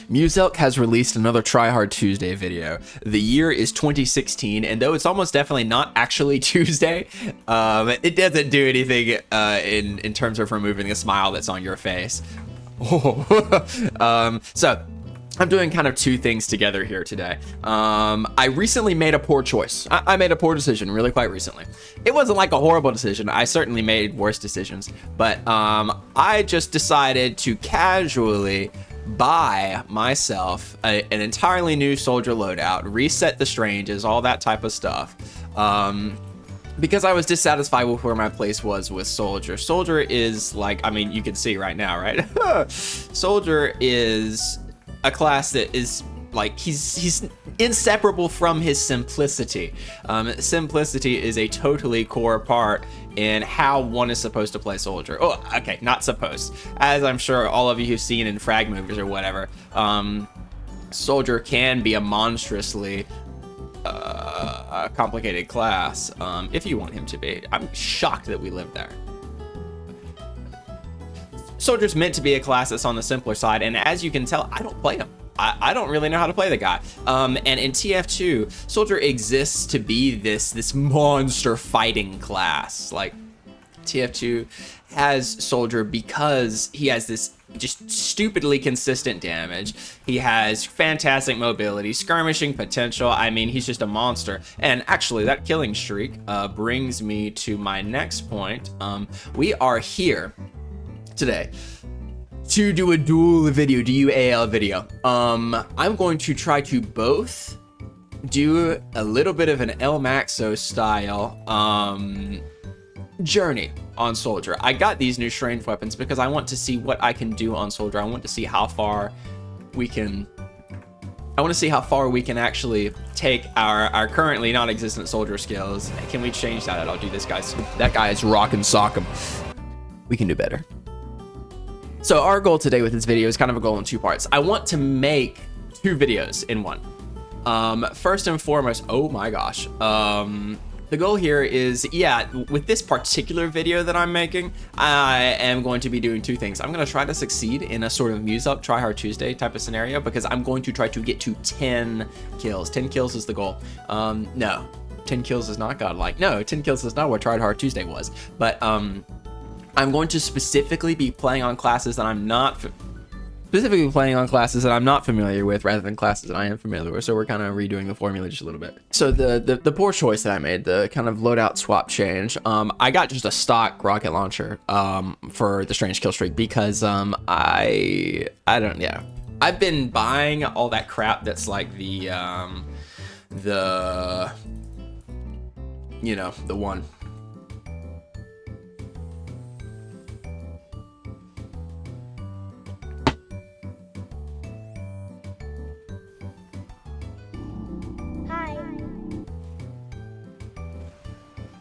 Muselk has released another Tryhard Tuesday video. The year is 2016, and though it's almost definitely not actually Tuesday, it doesn't do anything in terms of removing the smile that's on your face. So I'm doing kind of two things together here today. I recently made a poor choice. I made a poor decision really quite recently. It wasn't like a horrible decision. I certainly made worse decisions, but I just decided to casually buy myself an entirely new soldier loadout, reset the stranges, all that type of stuff. Because I was dissatisfied with where my place was with Soldier. Soldier is like, I mean, you can see right now, right? Soldier is a class that is like, he's inseparable from his simplicity. Simplicity is a totally core part in how one is supposed to play Soldier. Oh, okay, not supposed. As I'm sure all of you who've seen in frag movies or whatever, Soldier can be a monstrously complicated class, if you want him to be. I'm shocked that we live there. Soldier's meant to be a class that's on the simpler side, and as you can tell, I don't play him. I don't really know how to play the guy. And in TF2, Soldier exists to be this monster fighting class. Like, TF2 has Soldier because he has this just stupidly consistent damage. He has fantastic mobility, skirmishing potential. I mean, he's just a monster. And actually, that killing streak brings me to my next point. We are here today to do a dual video, DUAL video. I'm going to try to both do a little bit of an El Maxo style journey on Soldier. I got these new strange weapons because I want to see what I can do on Soldier. I want to see how far we can actually take our currently non-existent Soldier skills. Can we change that? I'll do this guy's. That guy is rock and sock him. We can do better. So our goal today with this video is kind of a goal in two parts. I want to make two videos in one. First and foremost, oh my gosh. The goal here is, yeah, with this particular video that I'm making, I am going to be doing two things. I'm going to try to succeed in a sort of Muselk Tryhard Tuesday type of scenario because I'm going to try to get to 10 kills. 10 kills is the goal. No, 10 kills is not godlike. No, 10 kills is not what Tryhard Tuesday was. But I'm going to specifically be playing on classes that I'm not familiar with rather than classes that I am familiar with. So we're kind of redoing the formula just a little bit. So the poor choice that I made, the kind of loadout swap change, I got just a stock rocket launcher for the strange kill streak because I don't, yeah. I've been buying all that crap that's like the you know, the one.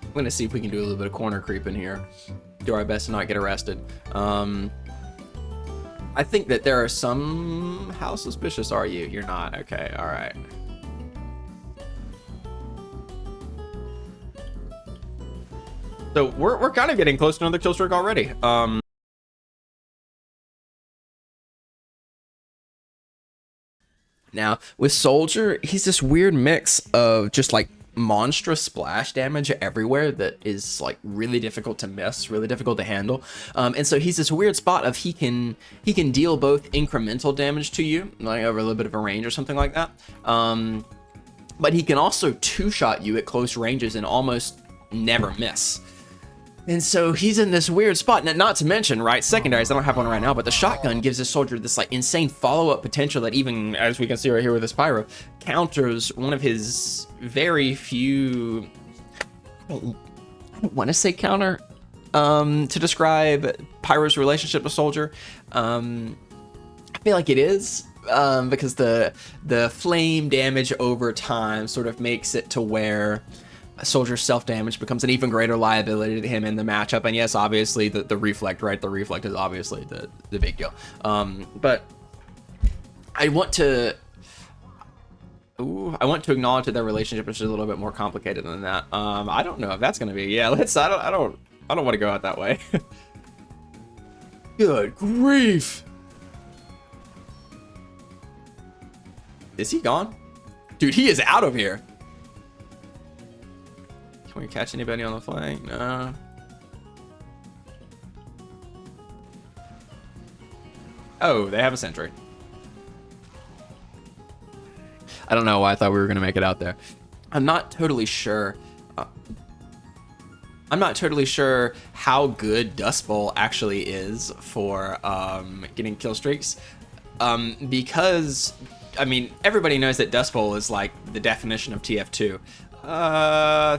I'm gonna see if we can do a little bit of corner creep in here. Do our best to not get arrested. I think that there are some... How suspicious are you? You're not. Okay, all right. So we're kind of getting close to another kill streak already. Now with Soldier, he's this weird mix of just like monstrous splash damage everywhere that is like really difficult to miss, really difficult to handle, and so he's this weird spot of he can deal both incremental damage to you, like over a little bit of a range or something like that, but he can also two-shot you at close ranges and almost never miss. And so he's in this weird spot. Not to mention, right, secondaries, I don't have one right now, but the shotgun gives this Soldier this like insane follow-up potential that even, as we can see right here with this pyro, counters one of his very few, I don't want to say counter, to describe Pyro's relationship with Soldier. I feel like it is, because the flame damage over time sort of makes it to where Soldier's self-damage becomes an even greater liability to him in the matchup. And yes, obviously the reflect, right? The reflect is obviously the big deal. But I want to acknowledge that their relationship is just a little bit more complicated than that. I don't know if that's gonna be, yeah, I don't want to go out that way. Good grief. Is he gone? Dude, he is out of here. Can we catch anybody on the flank? No. Oh, they have a sentry. I don't know why I thought we were going to make it out there. I'm not totally sure. I'm not totally sure how good Dust Bowl actually is for getting kill streaks. Because, I mean, everybody knows that Dust Bowl is like the definition of TF2.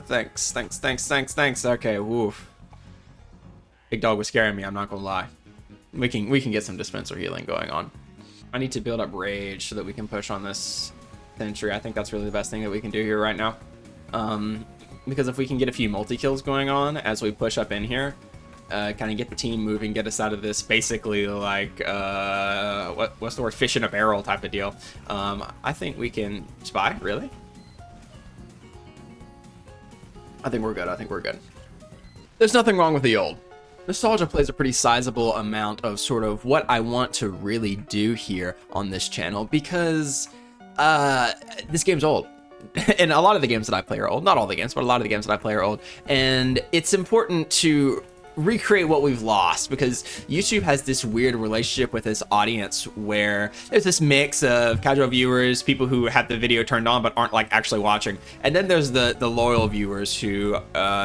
Thanks. Okay, woof. Big dog was scaring me, I'm not gonna lie. We can get some dispenser healing going on. I need to build up rage so that we can push on this sentry. I think that's really the best thing that we can do here right now. Because if we can get a few multi-kills going on as we push up in here, kind of get the team moving, get us out of this basically like, what's the word, fish in a barrel type of deal. I think we can spy, really? I think we're good. There's nothing wrong with the old. Nostalgia plays a pretty sizable amount of sort of what I want to really do here on this channel because this game's old. And a lot of the games that I play are old. Not all the games, but a lot of the games that I play are old. And it's important to recreate what we've lost because YouTube has this weird relationship with its audience where there's this mix of casual viewers, people who have the video turned on but aren't like actually watching, and then there's the loyal viewers who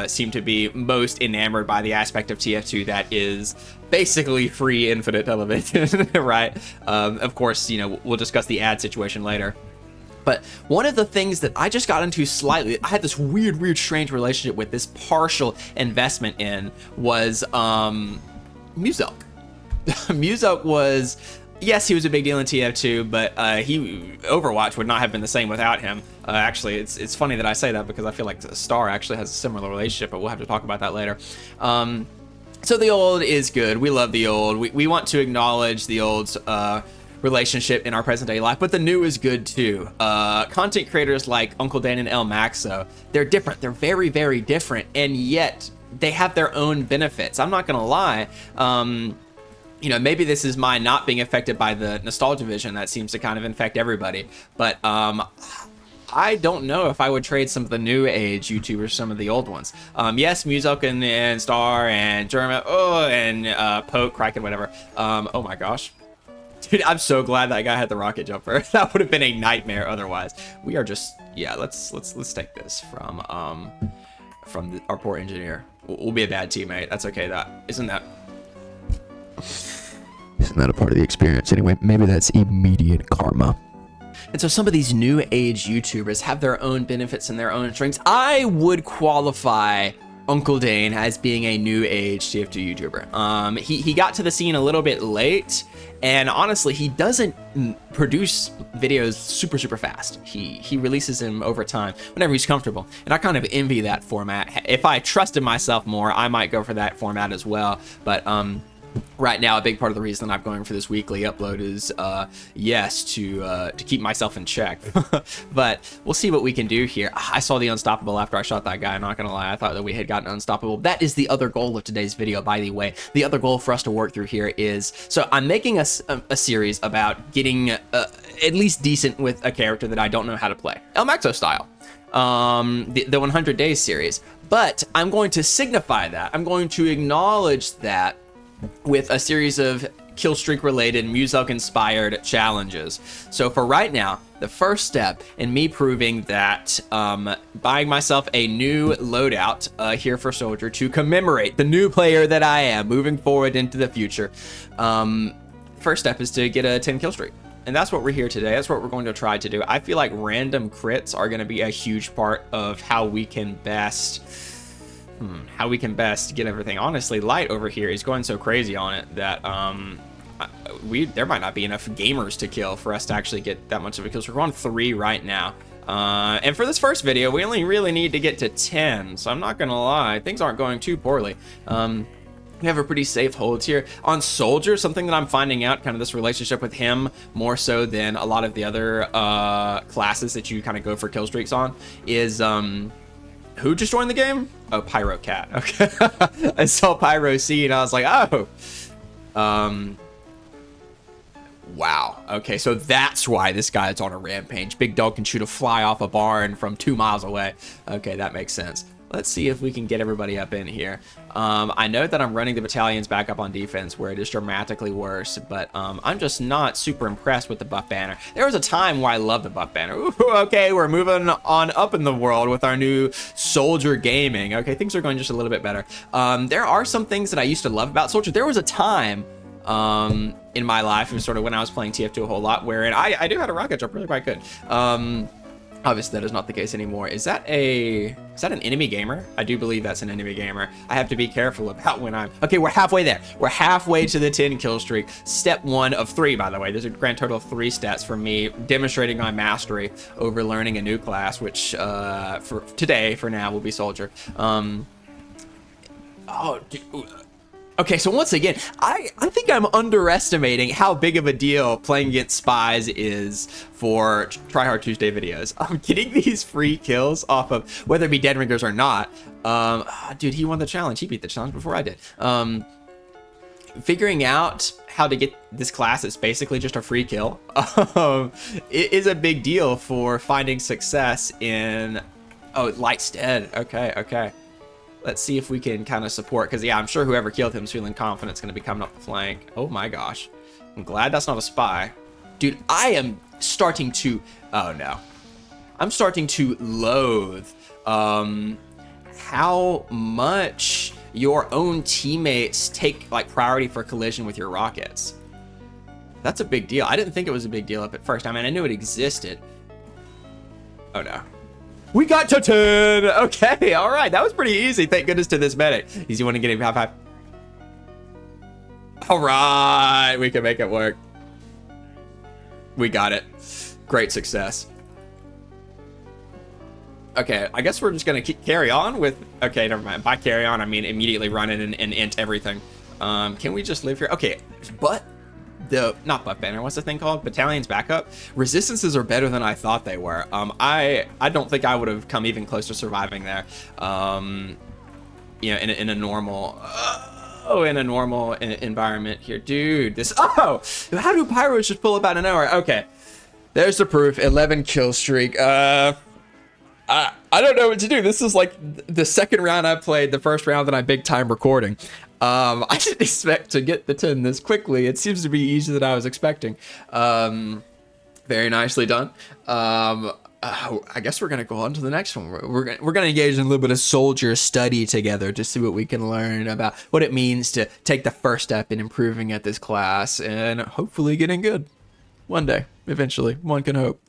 seem to be most enamored by the aspect of TF2 that is basically free infinite television. Right? Of course, you know, we'll discuss the ad situation later. But one of the things that I just got into slightly, I had this weird, strange relationship with this partial investment in was Muzelk. Muzelk was, yes, he was a big deal in TF2, but Overwatch would not have been the same without him. Actually, it's funny that I say that because I feel like Star actually has a similar relationship, but we'll have to talk about that later. So the old is good. We love the old. We want to acknowledge the old's relationship in our present day life, but the new is good too. Content creators like Uncle Dan and El Maxo, they're different. They're very different, and yet they have their own benefits. I'm not gonna lie. You know, maybe this is my not being affected by the nostalgia vision that seems to kind of infect everybody, but I don't know if I would trade some of the new age YouTubers, some of the old ones. Yes, Muzelk and Star and German, and Poke, Kraken, whatever. Oh my gosh. Dude, I'm so glad that guy had the rocket jumper. That would have been a nightmare otherwise. We are just, yeah, let's take this from our poor engineer. We'll be a bad teammate. That's okay. Isn't that a part of the experience? Anyway, maybe that's immediate karma. And so some of these new age YouTubers have their own benefits and their own strengths. I would qualify Uncle Dane as being a new age TF2 YouTuber. He got to the scene a little bit late, and honestly, he doesn't produce videos super fast. He releases them over time whenever he's comfortable, and I kind of envy that format. If I trusted myself more, I might go for that format as well, but right now, a big part of the reason I'm going for this weekly upload is, yes, to keep myself in check. But we'll see what we can do here. I saw the unstoppable after I shot that guy. I'm not gonna lie. I thought that we had gotten unstoppable. That is the other goal of today's video, by the way. The other goal for us to work through here is, so I'm making a series about getting at least decent with a character that I don't know how to play, El Maxo style. The 100 Days series. But I'm going to signify that. I'm going to acknowledge that with a series of killstreak related Muzelk inspired challenges. So for right now, the first step in me proving that buying myself a new loadout here for Soldier to commemorate the new player that I am moving forward into the future, first step is to get a 10 kill streak. And that's what we're here today. That's what we're going to try to do. I feel like random crits are going to be a huge part of how we can best get everything. Honestly, Light over here is going so crazy on it that there might not be enough gamers to kill for us to actually get that much of a kill. So we're on 3 right now. And for this first video, we only really need to get to 10. So I'm not gonna lie, things aren't going too poorly. We have a pretty safe hold here. On Soldier, something that I'm finding out, kind of this relationship with him more so than a lot of the other classes that you kind of go for kill streaks on, is who just joined the game? Oh, Pyro Cat. Okay. I saw Pyro C and I was like, oh. Wow. Okay, so that's why this guy is on a rampage. Big dog can shoot a fly off a barn from 2 miles away. Okay, that makes sense. Let's see if we can get everybody up in here. I know that I'm running the battalions back up on defense where it is dramatically worse, but I'm just not super impressed with the buff banner. There was a time where I loved the buff banner. Ooh, okay, we're moving on up in the world with our new soldier gaming. Okay, things are going just a little bit better. There are some things that I used to love about soldier. There was a time in my life, it was sort of when I was playing TF2 a whole lot, wherein I do have a rocket jump really quite good. Obviously, that is not the case anymore. Is that an enemy gamer? I do believe that's an enemy gamer. I have to be careful about when I'm... Okay, we're halfway there. We're halfway to the 10 kill streak. Step 1 of 3, by the way. There's a grand total of 3 stats for me demonstrating my mastery over learning a new class, which for today, for now, will be soldier. Okay, so once again, I think I'm underestimating how big of a deal playing against spies is for Tryhard Tuesday videos. I'm getting these free kills off of, whether it be Dead Ringers or not. Dude, he won the challenge. He beat the challenge before I did. Figuring out how to get this class is basically just a free kill. It is a big deal for finding success in... Oh, Light's dead. Okay, okay. Let's see if we can kind of support, because yeah, I'm sure whoever killed him is feeling confident it's going to be coming up the flank. Oh my gosh. I'm glad that's not a spy. Dude, I am starting to... Oh no. I'm starting to loathe how much your own teammates take like priority for collision with your rockets. That's a big deal. I didn't think it was a big deal up at first. I mean, I knew it existed. Oh no. We got to 10. Okay, all right. That was pretty easy. Thank goodness to this medic. Easy one to get him. High five. All right, we can make it work. We got it. Great success. Okay, I guess we're just gonna carry on with... Okay, never mind. By carry on, I mean immediately run in and int everything. Can we just live here? Okay, but... not buff banner, what's the thing called? Battalion's backup. Resistances are better than I thought they were. I don't think I would have come even close to surviving there. You know, in a normal environment here, dude. This how do pyros just pull up out of nowhere? Okay, there's the proof. 11 kill streak. I don't know what to do. This is like the second round I played. The first round that I'm big time recording. I didn't expect to get the 10 this quickly. It seems to be easier than I was expecting. Very nicely done. I guess we're gonna go on to the next one. We're gonna engage in a little bit of soldier study together to see what we can learn about what it means to take the first step in improving at this class and hopefully getting good one day. Eventually, one can hope.